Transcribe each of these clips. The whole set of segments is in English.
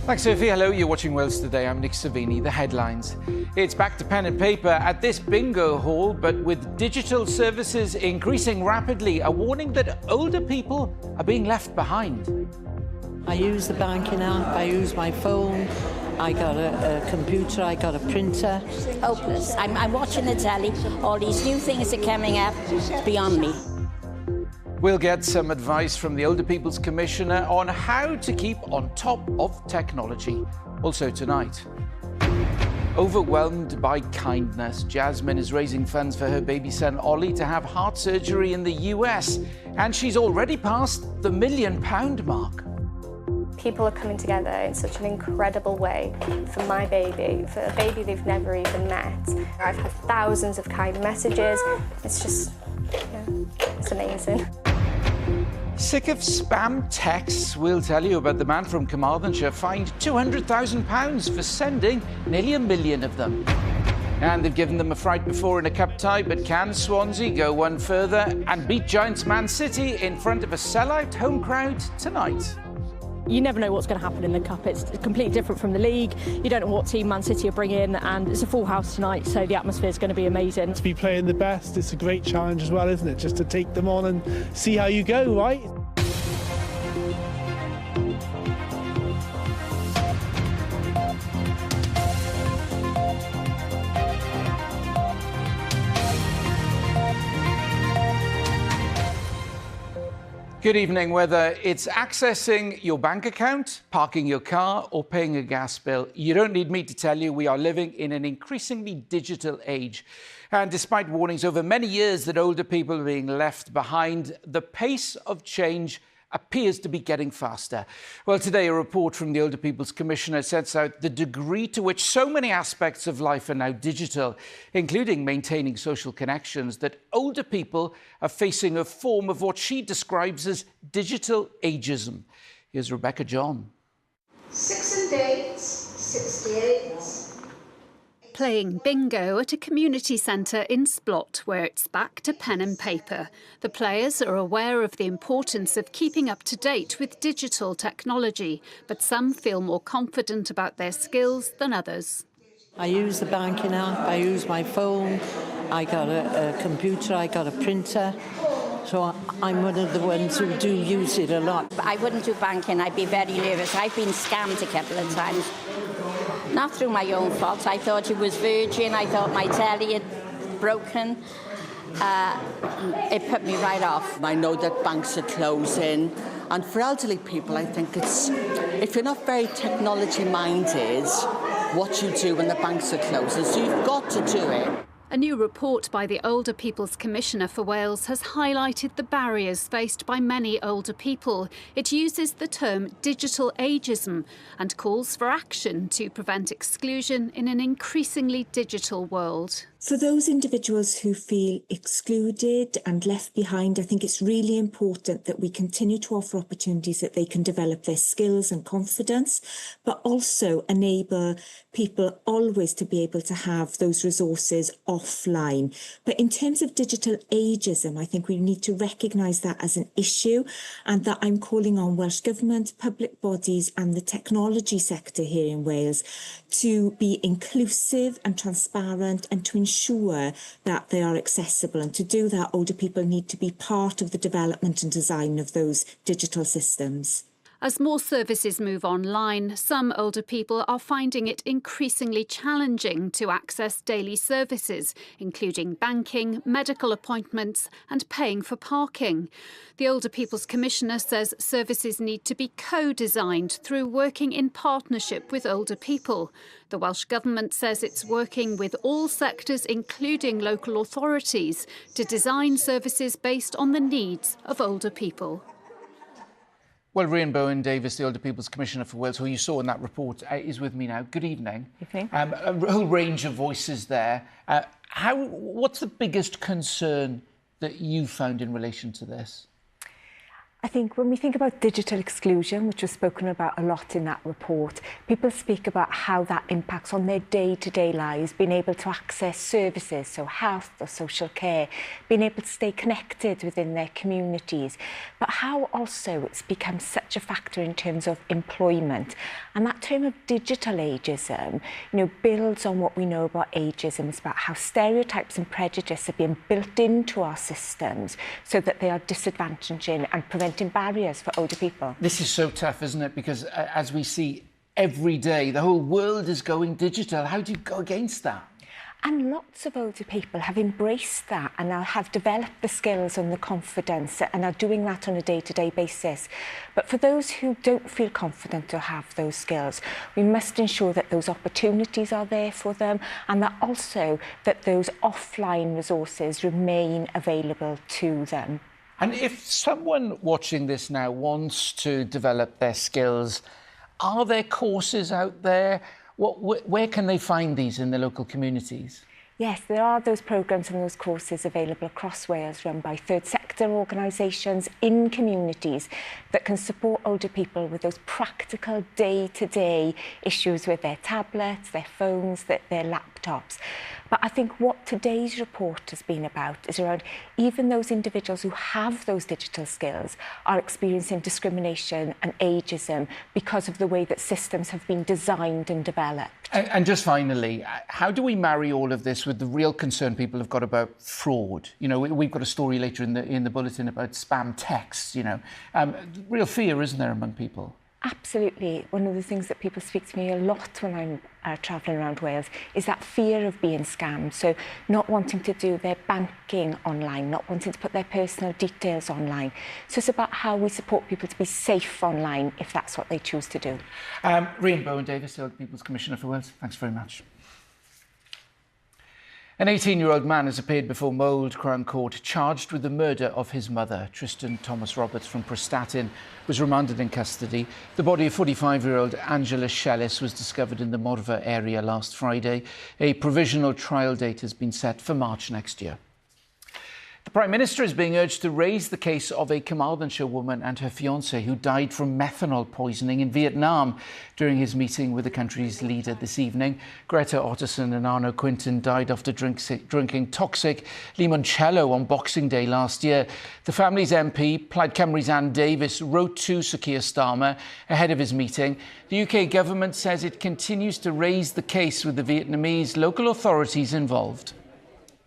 Thanks, Sophie. Hello, you're watching Wales Today. I'm Nick Savini. The headlines. It's back to pen and paper at this bingo hall, but with digital services increasing rapidly, a warning that older people are being left behind. I use the banking app, I use my phone, I got a computer, I got a printer. Hopeless. I'm watching the telly, all these new things are coming up, it's beyond me. We'll get some advice from the Older People's Commissioner on how to keep on top of technology. Also tonight. Overwhelmed by kindness, Jasmine is raising funds for her baby son Ollie to have heart surgery in the US, and she's already passed the £1 million mark. People are coming together in such an incredible way for my baby, for a baby they've never even met. I've had thousands of kind messages. It's just, it's amazing. Sick of spam texts? We'll tell you about the man from Carmarthenshire fined £200,000 for sending nearly 1 million of them. And they've given them a fright before in a cup tie, but can Swansea go one further and beat Giants Man City in front of a sellout home crowd tonight? You never know what's going to happen in the Cup. It's completely different from the league. You don't know what team Man City are bringing, and it's a full house tonight, so the atmosphere is going to be amazing. To be playing the best, it's a great challenge as well, isn't it? Just to take them on and see how you go, right? Good evening. Whether it's accessing your bank account, parking your car, or paying a gas bill, you don't need me to tell you we are living in an increasingly digital age. And despite warnings over many years that older people are being left behind, the pace of change appears to be getting faster. Well, today a report from the Older People's Commissioner sets out the degree to which so many aspects of life are now digital, including maintaining social connections, that older people are facing a form of what she describes as digital ageism. Here's Rebecca John. 6 and 8, 68. Playing bingo at a community centre in Splot, where it's back to pen and paper. The players are aware of the importance of keeping up to date with digital technology, but some feel more confident about their skills than others. I use the banking app, I use my phone, I got a computer, I got a printer. So I'm one of the ones who do use it a lot. I wouldn't do banking, I'd be very nervous. I've been scammed a couple of times. Not through my own fault. I thought it was Virgin, I thought my telly had broken. It put me right off. I know that banks are closing, and for elderly people I think it's, if you're not very technology minded, what you do when the banks are closing, so you've got to do it. A new report by the Older People's Commissioner for Wales has highlighted the barriers faced by many older people. It uses the term digital ageism and calls for action to prevent exclusion in an increasingly digital world. For those individuals who feel excluded and left behind, I think it's really important that we continue to offer opportunities that they can develop their skills and confidence, but also enable people always to be able to have those resources offline. But in terms of digital ageism, I think we need to recognise that as an issue, and that I'm calling on Welsh Government, public bodies and the technology sector here in Wales to be inclusive and transparent and to ensure that they are accessible. And to do that, older people need to be part of the development and design of those digital systems. As more services move online, some older people are finding it increasingly challenging to access daily services, including banking, medical appointments and paying for parking. The Older People's Commissioner says services need to be co-designed through working in partnership with older people. The Welsh Government says it's working with all sectors, including local authorities, to design services based on the needs of older people. Well, Rhian Bowen-Davies, the Older People's Commissioner for Wales, who you saw in that report, is with me now. Good evening. Evening. A whole range of voices there. What's the biggest concern that you found in relation to this? I think when we think about digital exclusion, which was spoken about a lot in that report, people speak about how that impacts on their day-to-day lives, being able to access services, so health or social care, being able to stay connected within their communities, but how also it's become such a factor in terms of employment. And that term of digital ageism, builds on what we know about ageism. It's about how stereotypes and prejudice are being built into our systems so that they are disadvantaging and preventing barriers for older people. This is so tough, isn't it? Because as we see every day, the whole world is going digital. How do you go against that? And lots of older people have embraced that and now have developed the skills and the confidence and are doing that on a day-to-day basis. But for those who don't feel confident to have those skills, we must ensure that those opportunities are there for them and that also that those offline resources remain available to them. And if someone watching this now wants to develop their skills, are there courses out there? Where can they find these in the local communities? Yes, there are those programmes and those courses available across Wales run by third sector organisations in communities that can support older people with those practical day-to-day issues with their tablets, their phones, their laptops. But I think what today's report has been about is around even those individuals who have those digital skills are experiencing discrimination and ageism because of the way that systems have been designed and developed. And just finally, how do we marry all of this with the real concern people have got about fraud? We've got a story later in the bulletin about spam texts, real fear, isn't there, among people? Absolutely. One of the things that people speak to me a lot when I'm travelling around Wales is that fear of being scammed. So not wanting to do their banking online, not wanting to put their personal details online. So it's about how we support people to be safe online if that's what they choose to do. Rhian Bowen-Davies, the Old People's Commissioner for Wales, thanks very much. An 18-year-old man has appeared before Mold Crown Court charged with the murder of his mother. Tristan Thomas Roberts from Prestatyn was remanded in custody. The body of 45-year-old Angela Shellis was discovered in the Morfa area last Friday. A provisional trial date has been set for March next year. The Prime Minister is being urged to raise the case of a Carmarthenshire woman and her fiancé who died from methanol poisoning in Vietnam during his meeting with the country's leader this evening. Greta Otterson and Arno Quinton died after drinking toxic limoncello on Boxing Day last year. The family's MP, Plaid Cymru's Anne Davies, wrote to Sir Keir Starmer ahead of his meeting. The UK government says it continues to raise the case with the Vietnamese local authorities involved.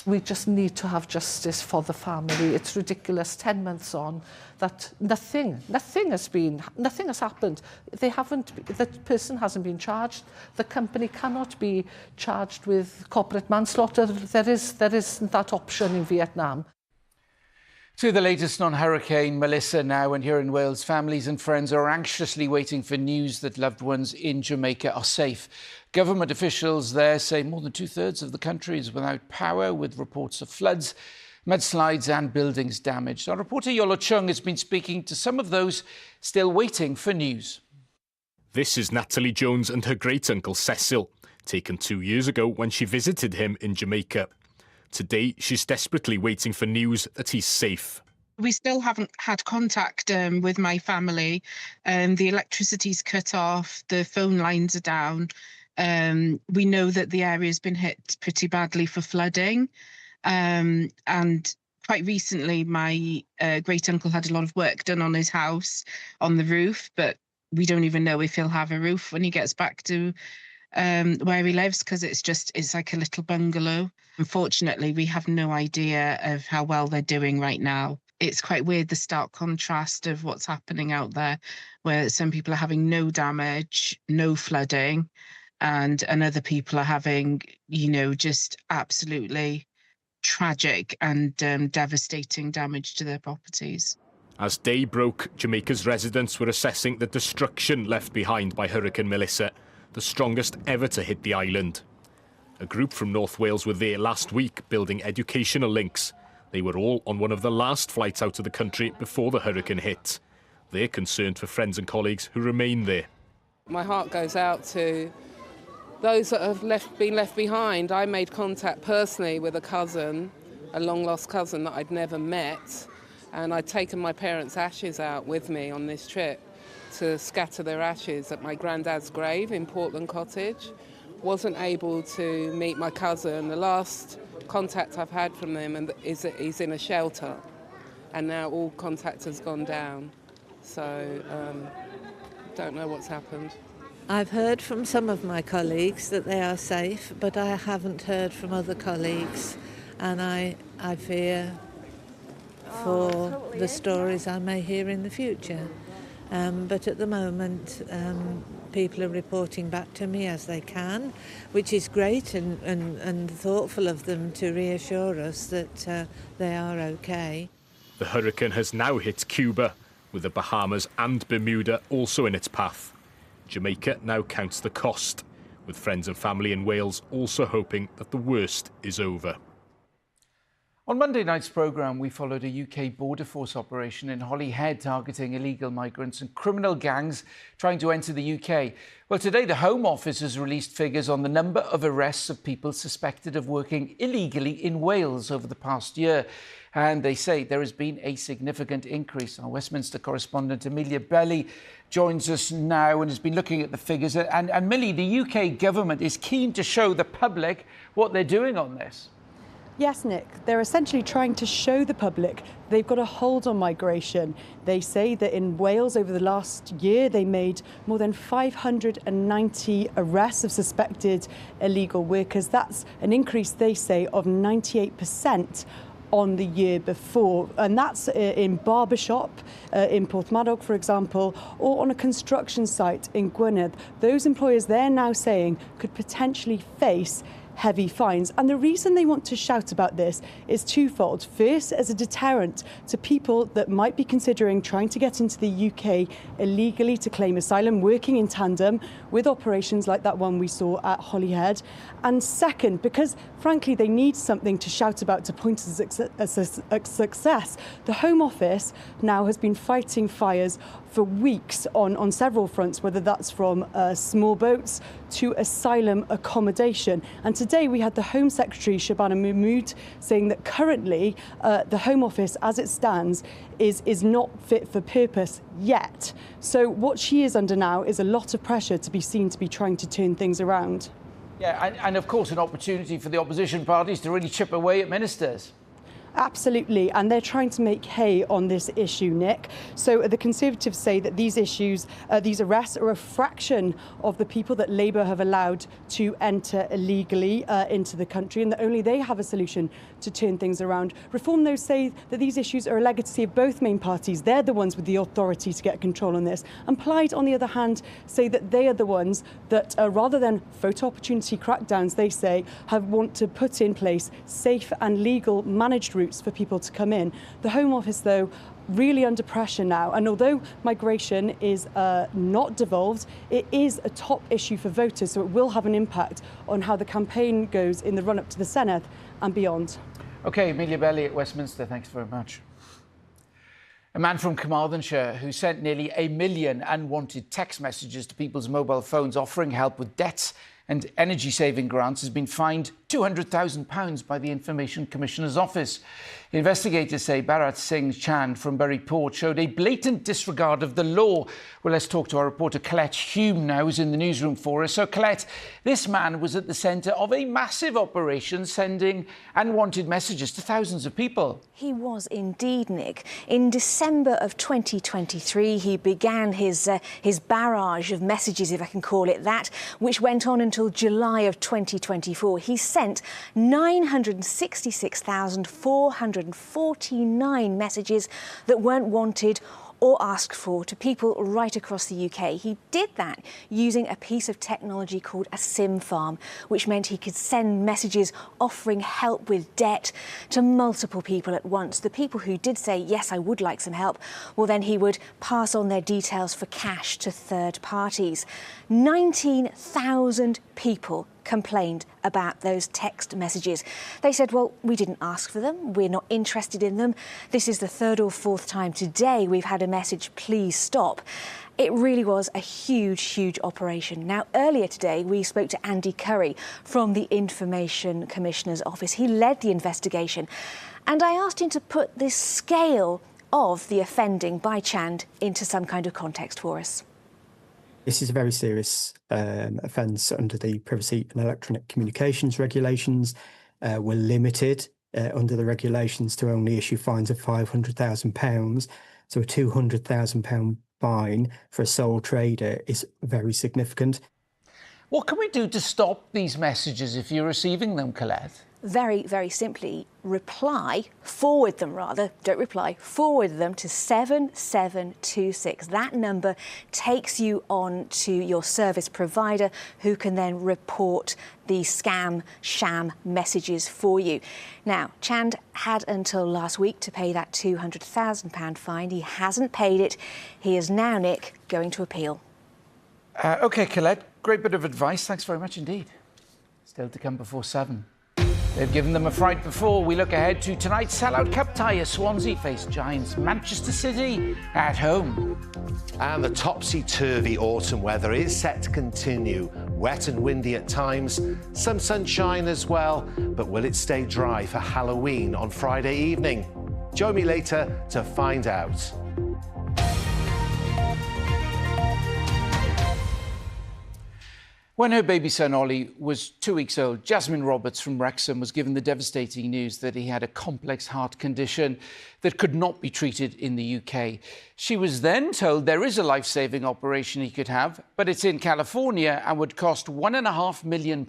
We just need to have justice for the family. It's ridiculous, 10 months on, that nothing has happened. The person hasn't been charged. The company cannot be charged with corporate manslaughter. There isn't that option in Vietnam. To the latest on Hurricane Melissa now, and here in Wales, families and friends are anxiously waiting for news that loved ones in Jamaica are safe. Government officials there say more than 2/3 of the country is without power, with reports of floods, mudslides and buildings damaged. Our reporter Yolo Chung has been speaking to some of those still waiting for news. This is Natalie Jones and her great-uncle Cecil, taken 2 years ago when she visited him in Jamaica. Today, she's desperately waiting for news that he's safe. We still haven't had contact with my family. The electricity's cut off, the phone lines are down. We know that the area's been hit pretty badly for flooding. And quite recently, my great-uncle had a lot of work done on his house, on the roof, but we don't even know if he'll have a roof when he gets back to where he lives, because it's like a little bungalow. Unfortunately, we have no idea of how well they're doing right now. It's quite weird, the stark contrast of what's happening out there, where some people are having no damage, no flooding, and other people are having, just absolutely tragic and devastating damage to their properties. As day broke, Jamaica's residents were assessing the destruction left behind by Hurricane Melissa, the strongest ever to hit the island. A group from North Wales were there last week building educational links. They were all on one of the last flights out of the country before the hurricane hit. They're concerned for friends and colleagues who remain there. My heart goes out to those that have been left behind. I made contact personally with a cousin, a long-lost cousin that I'd never met, And I'd taken my parents' ashes out with me on this trip to scatter their ashes at my granddad's grave in Portland Cottage. Wasn't able to meet my cousin. The last contact I've had from them is that he's in a shelter, and now all contact has gone down. So, don't know what's happened. I've heard from some of my colleagues that they are safe, but I haven't heard from other colleagues, and I fear for the stories I may hear in the future. But at the moment, people are reporting back to me as they can, which is great and thoughtful of them to reassure us that they are okay. The hurricane has now hit Cuba, with the Bahamas and Bermuda also in its path. Jamaica now counts the cost, with friends and family in Wales also hoping that the worst is over. On Monday night's programme, we followed a UK border force operation in Holyhead targeting illegal migrants and criminal gangs trying to enter the UK. Well, today the Home Office has released figures on the number of arrests of people suspected of working illegally in Wales over the past year. And they say there has been a significant increase. Our Westminster correspondent Amelia Belly joins us now and has been looking at the figures. And Millie, the UK government is keen to show the public what they're doing on this. Yes, Nick, they're essentially trying to show the public they've got a hold on migration. They say that in Wales over the last year, they made more than 590 arrests of suspected illegal workers. That's an increase, they say, of 98% on the year before, and that's in Barbershop in Porthmadog, for example, or on a construction site in Gwynedd. Those employers, they're now saying, could potentially face heavy fines. And the reason they want to shout about this is twofold. First, as a deterrent to people that might be considering trying to get into the UK illegally to claim asylum, working in tandem with operations like that one we saw at Holyhead. And second, because frankly they need something to shout about to point to a success, the Home Office now has been fighting fires for weeks on several fronts, whether that's from small boats to asylum accommodation. And today we had the Home Secretary, Shabana Mahmood, saying that currently the Home Office, as it stands, is not fit for purpose yet. So what she is under now is a lot of pressure to be seen to be trying to turn things around. Yeah, and of course an opportunity for the opposition parties to really chip away at ministers. Absolutely, and they're trying to make hay on this issue, Nick. So the Conservatives say that these issues, these arrests are a fraction of the people that Labour have allowed to enter illegally into the country, and that only they have a solution to turn things around. Reform, though, say that these issues are a legacy of both main parties. They're the ones with the authority to get control on this. And Plaid, on the other hand, say that they are the ones that, rather than photo opportunity crackdowns, they say, want to put in place safe and legal managed routes for people to come in. The Home Office, though, really under pressure now, and although migration is not devolved, it is a top issue for voters, so it will have an impact on how the campaign goes in the run-up to the Senedd and beyond. OK, Amelia Belly at Westminster, thanks very much. A man from Carmarthenshire who sent nearly 1 million unwanted text messages to people's mobile phones offering help with debts and energy-saving grants has been fined £200,000 by the Information Commissioner's Office. Investigators say Bharat Singh Chand from Bury Port showed a blatant disregard of the law. Well, let's talk to our reporter Colette Hume now, who's in the newsroom for us. So, Colette, this man was at the centre of a massive operation sending unwanted messages to thousands of people. He was indeed, Nick. In December of 2023, he began his barrage of messages, if I can call it that, which went on until July of 2024. He sent 966,449 messages that weren't wanted or asked for to people right across the UK. He did that using a piece of technology called a SIM farm, which meant he could send messages offering help with debt to multiple people at once. The people who did say, yes, I would like some help, well, then he would pass on their details for cash to third parties. 19,000 people complained about those text messages. They said, well, we didn't ask for them. We're not interested in them. This is the third or fourth time today we've had a message, please stop. It really was a huge operation. Now, earlier today, we spoke to Andy Curry from the Information Commissioner's Office. He led the investigation, and I asked him to put this scale of the offending by Chand into some kind of context for us. This is a very serious offence under the Privacy and Electronic Communications regulations. We're limited under the regulations to only issue fines of £500,000. So a £200,000 fine for a sole trader is very significant. What can we do to stop these messages if you're receiving them, Colette? Very, very simply, forward them to 7726. That number takes you on to your service provider, who can then report the sham messages for you. Now, Chand had until last week to pay that £200,000 fine. He hasn't paid it. He is now, Nick, going to appeal. OK, Colette, great bit of advice. Thanks very much indeed. Still to come before 7. They've given them a fright before. We look ahead to tonight's sellout cup tie as Swansea face Giants Manchester City at home. And the topsy-turvy autumn weather is set to continue. Wet and windy at times, some sunshine as well, but will it stay dry for Halloween on Friday evening? Join me later to find out. When her baby son Ollie was 2 weeks old, Jasmine Roberts from Wrexham was given the devastating news that he had a complex heart condition that could not be treated in the UK. She was then told there is a life-saving operation he could have, but it's in California and would cost £1.5 million.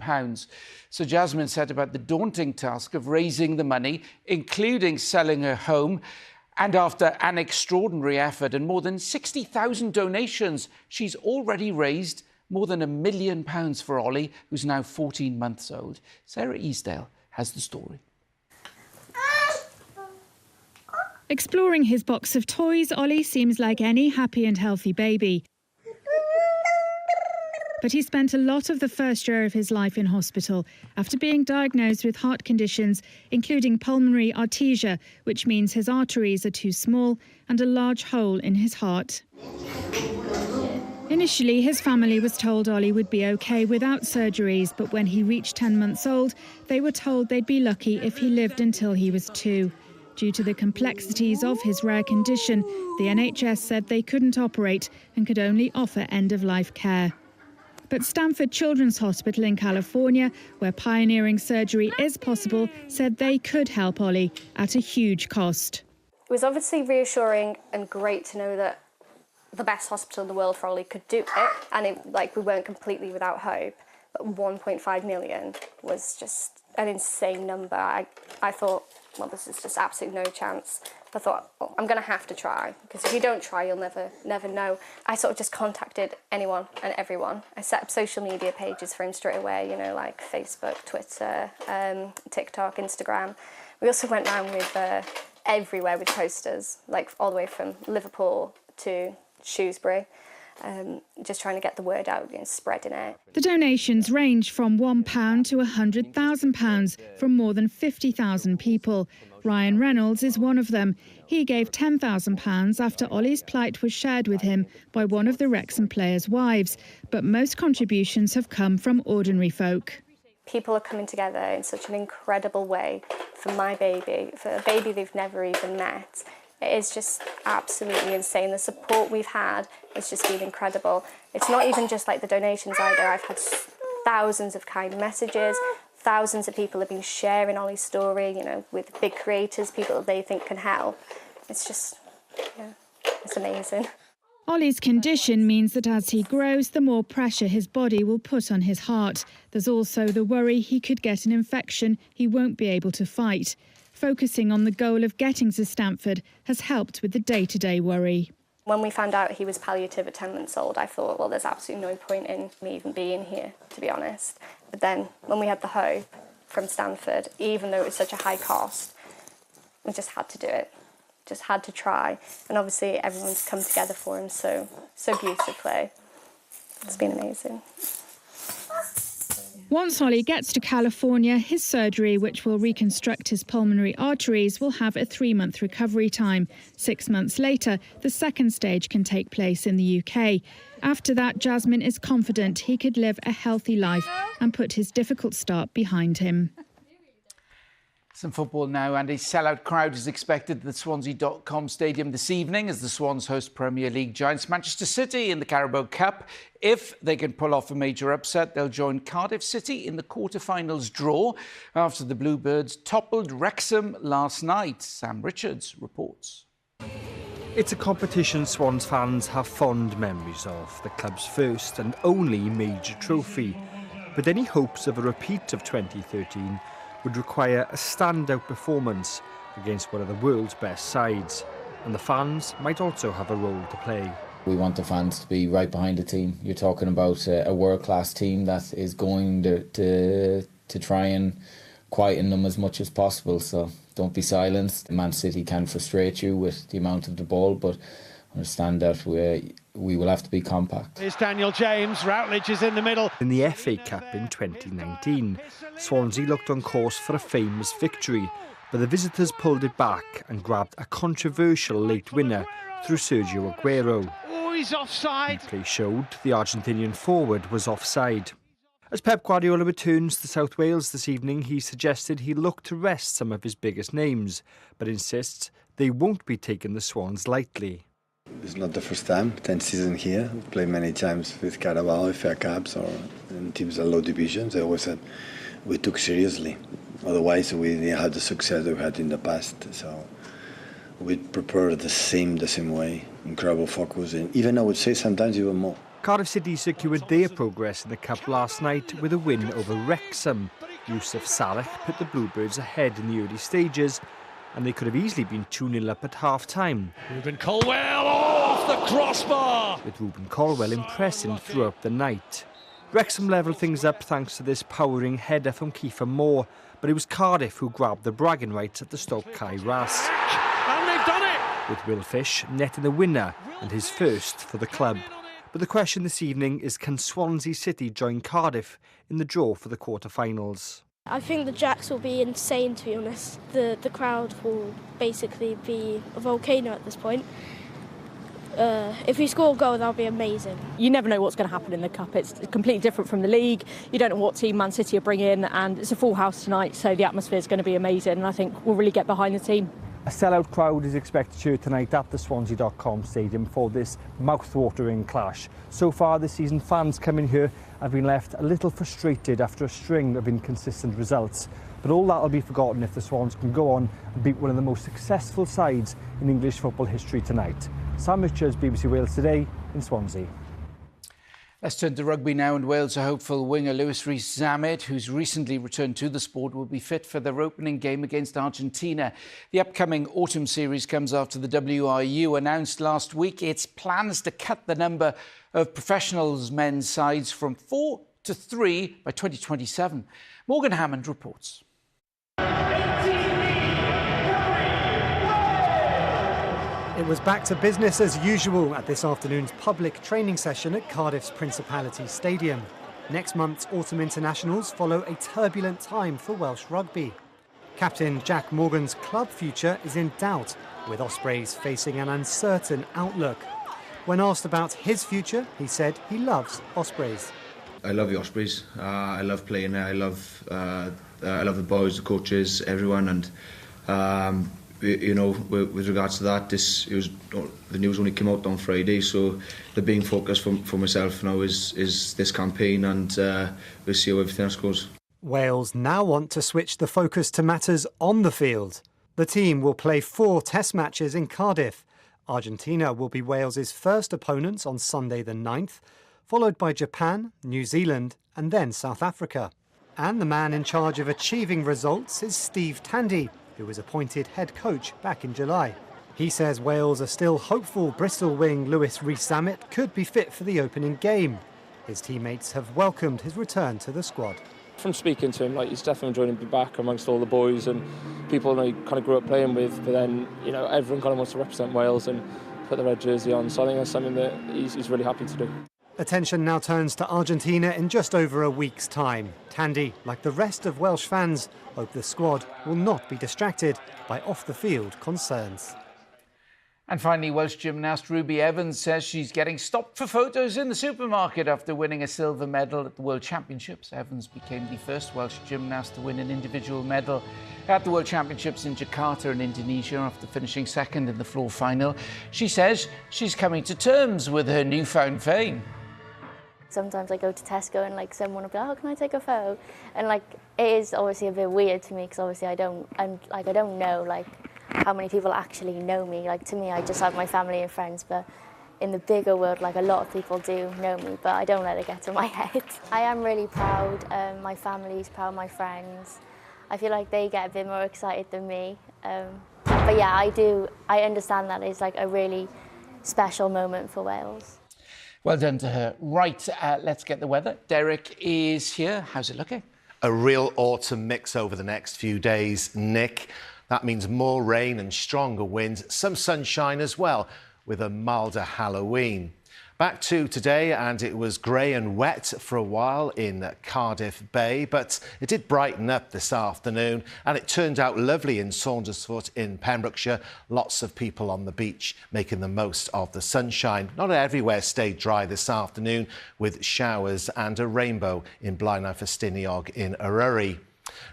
So Jasmine set about the daunting task of raising the money, including selling her home. And after an extraordinary effort and more than 60,000 donations, she's already raised more than £1 million for Ollie, who's now 14 months old. Sarah Easdale has the story. Exploring his box of toys, Ollie seems like any happy and healthy baby. But he spent a lot of the first year of his life in hospital after being diagnosed with heart conditions, including pulmonary artesia, which means his arteries are too small, and a large hole in his heart. Initially, his family was told Ollie would be okay without surgeries, but when he reached 10 months old, they were told they'd be lucky if he lived until he was 2. Due to the complexities of his rare condition, the NHS said they couldn't operate and could only offer end-of-life care. But Stanford Children's Hospital in California, where pioneering surgery is possible, said they could help Ollie at a huge cost. It was obviously reassuring and great to know that the best hospital in the world for Ollie could do it, and we weren't completely without hope. But 1.5 million was just an insane number. I thought, well, this is just absolutely no chance. I thought, oh, I'm going to have to try, because if you don't try, you'll never know. I sort of just contacted anyone and everyone. I set up social media pages for him straight away, you know, like Facebook, Twitter, TikTok, Instagram. We also went around with everywhere with posters, like all the way from Liverpool to Shrewsbury, just trying to get the word out and spreading it. The donations range from £1 to £100,000 from more than 50,000 people. Ryan Reynolds is one of them. He gave £10,000 after Ollie's plight was shared with him by one of the Wrexham players' wives, but most contributions have come from ordinary folk. People are coming together in such an incredible way for my baby, for a baby they've never even met. It is just absolutely insane. The support we've had has just been incredible. It's not even just like the donations either. I've had thousands of kind messages. Thousands of people have been sharing Ollie's story, you know, with big creators, people that they think can help. It's just, yeah, it's amazing. Ollie's condition means that as he grows, the more pressure his body will put on his heart. There's also the worry he could get an infection he won't be able to fight. Focusing on the goal of getting to Stanford has helped with the day-to-day worry. When we found out he was palliative at 10 months old, I thought, well, there's absolutely no point in me even being here, to be honest. But then when we had the hope from Stanford, even though it was such a high cost, we just had to do it, just had to try. And obviously everyone's come together for him so beautifully. It's been amazing. Once Ollie gets to California, his surgery, which will reconstruct his pulmonary arteries, will have a 3-month recovery time. 6 months later, the second stage can take place in the UK. After that, Jasmine is confident he could live a healthy life and put his difficult start behind him. Some football now, and a sellout crowd is expected at the Swansea.com stadium this evening as the Swans host Premier League giants Manchester City in the Carabao Cup. If they can pull off a major upset, they'll join Cardiff City in the quarter-finals draw after the Bluebirds toppled Wrexham last night. Sam Richards reports. It's a competition Swans fans have fond memories of, the club's first and only major trophy. But any hopes of a repeat of 2013 would require a standout performance against one of the world's best sides, and the fans might also have a role to play. We want the fans to be right behind the team. You're talking about a world-class team that is going to try and quieten them as much as possible, so don't be silenced. Man City can frustrate you with the amount of the ball, but understand that we will have to be compact. Here's Daniel James, Routledge is in the middle. In the FA Cup in 2019, Swansea looked on course for a famous victory, but the visitors pulled it back and grabbed a controversial late winner through Sergio Aguero. Oh, he's offside. Replay showed the Argentinian forward was offside. As Pep Guardiola returns to South Wales this evening, he suggested he'll look to rest some of his biggest names, but insists they won't be taking the Swans lightly. It's not the first time, 10th season here. We've played many times with Carabao, FA Cups, or in teams at low divisions. I always said we took seriously. Otherwise, we didn't have the success we had in the past. So we prepare the same way. Incredible focus, and even I would say sometimes even more. Cardiff City secured their progress in the Cup last night with a win over Wrexham. Yousuf Saleh put the Bluebirds ahead in the early stages, and they could have easily been 2-0 up at half-time. Ruben Colwell off the crossbar! With Ruben Colwell impressing throughout the night. Wrexham levelled things up thanks to this powering header from Kiefer Moore, but it was Cardiff who grabbed the bragging rights at the Stoke Kai Ras. And they've done it! With Will Fish netting the winner and his first for the club. But the question this evening is, can Swansea City join Cardiff in the draw for the quarter-finals? I think the Jacks will be insane, to be honest. The crowd will basically be a volcano at this point. If we score a goal, that'll be amazing. You never know what's going to happen in the Cup. It's completely different from the league. You don't know what team Man City are bringing, and it's a full house tonight, so the atmosphere is going to be amazing, and I think we'll really get behind the team. A sellout crowd is expected here tonight at the Swansea.com stadium for this mouth-watering clash. So far this season, fans coming here have been left a little frustrated after a string of inconsistent results. But all that will be forgotten if the Swans can go on and beat one of the most successful sides in English football history tonight. Sam Richards, BBC Wales Today in Swansea. Let's turn to rugby now, and Wales are hopeful winger Lewis Rees-Zammit, who's recently returned to the sport, will be fit for their opening game against Argentina. The upcoming autumn series comes after the WRU announced last week its plans to cut the number of professionals men's sides from 4 to 3 by 2027. Morgan Hammond reports. It was back to business as usual at this afternoon's public training session at Cardiff's Principality Stadium. Next month's autumn internationals follow a turbulent time for Welsh rugby. Captain Jack Morgan's club future is in doubt, with Ospreys facing an uncertain outlook. When asked about his future, he said he loves Ospreys. I love the Ospreys. I love playing there. I love the boys, the coaches, everyone, and you know, with regards to that, the news only came out on Friday, so the being focus for myself now is this campaign, and we'll see how everything else goes. Wales now want to switch the focus to matters on the field. The team will play 4 test matches in Cardiff. Argentina will be Wales's first opponents on Sunday the 9th, followed by Japan, New Zealand and then South Africa. And the man in charge of achieving results is Steve Tandy, who was appointed head coach back in July. He says Wales are still hopeful Bristol wing Lewis Rees-Zammit could be fit for the opening game. His teammates have welcomed his return to the squad. From speaking to him, he's definitely enjoying being back amongst all the boys and people he kind of grew up playing with, but then, everyone kind of wants to represent Wales and put the red jersey on, so I think that's something that he's really happy to do. Attention now turns to Argentina in just over a week's time. Tandy, like the rest of Welsh fans, hope the squad will not be distracted by off-the-field concerns. And finally, Welsh gymnast Ruby Evans says she's getting stopped for photos in the supermarket after winning a silver medal at the World Championships. Evans became the first Welsh gymnast to win an individual medal at the World Championships in Jakarta in Indonesia after finishing second in the floor final. She says she's coming to terms with her newfound fame. Sometimes I go to Tesco and someone will be like, "Oh, can I take a photo?" And it is obviously a bit weird to me because obviously I don't know how many people actually know me. To me, I just have my family and friends, but in the bigger world, a lot of people do know me, but I don't let it get to my head. I am really proud. My family's proud, my friends. I feel like they get a bit more excited than me. But yeah, I understand that it's a really special moment for Wales. Well done to her. Right, let's get the weather. Derek is here. How's it looking? A real autumn mix over the next few days, Nick. That means more rain and stronger winds, some sunshine as well, with a milder Halloween. Back to today, and it was grey and wet for a while in Cardiff Bay, but it did brighten up this afternoon, and it turned out lovely in Saundersfoot in Pembrokeshire. Lots of people on the beach making the most of the sunshine. Not everywhere stayed dry this afternoon, with showers and a rainbow in Blaenau Festiniog in Eryri.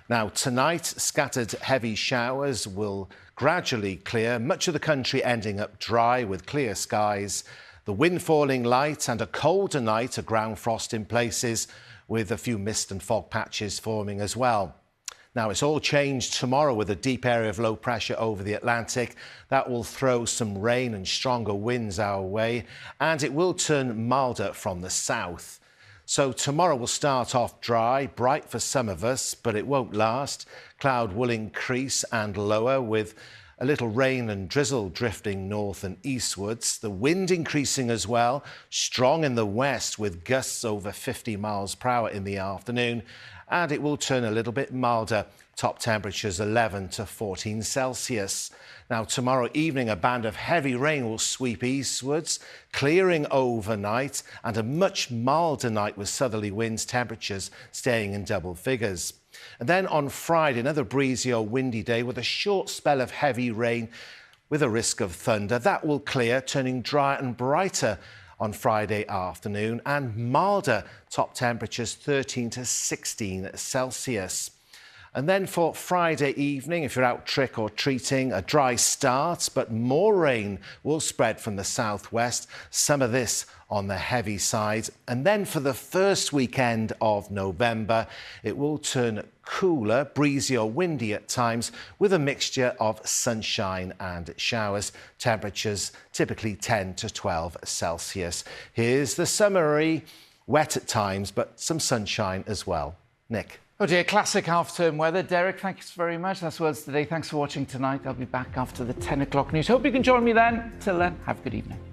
Now, tonight, scattered heavy showers will gradually clear, much of the country ending up dry with clear skies. The wind falling light and a colder night, a ground frost in places, with a few mist and fog patches forming as well. Now, it's all changed tomorrow with a deep area of low pressure over the Atlantic. That will throw some rain and stronger winds our way, and it will turn milder from the south. So tomorrow will start off dry, bright for some of us, but it won't last. Cloud will increase and lower, with a little rain and drizzle drifting north and eastwards. The wind increasing as well, strong in the west with gusts over 50 miles per hour in the afternoon. And it will turn a little bit milder. Top temperatures 11 to 14 Celsius. Now, tomorrow evening, a band of heavy rain will sweep eastwards, clearing overnight, and a much milder night with southerly winds, temperatures staying in double figures. And then on Friday, another breezy or windy day with a short spell of heavy rain with a risk of thunder. That will clear, turning drier and brighter on Friday afternoon, and milder, top temperatures 13 to 16 Celsius. And then for Friday evening, if you're out trick or treating, a dry start, but more rain will spread from the southwest. Some of this on the heavy side. And then for the first weekend of November, it will turn cooler, breezy or windy at times, with a mixture of sunshine and showers. Temperatures typically 10 to 12 Celsius. Here's the summary. Wet at times, but some sunshine as well. Nick. Oh dear, classic half-term weather. Derek, thanks very much. That's Words Today. Thanks for watching tonight. I'll be back after the 10 o'clock news. Hope you can join me then. Till then, have a good evening.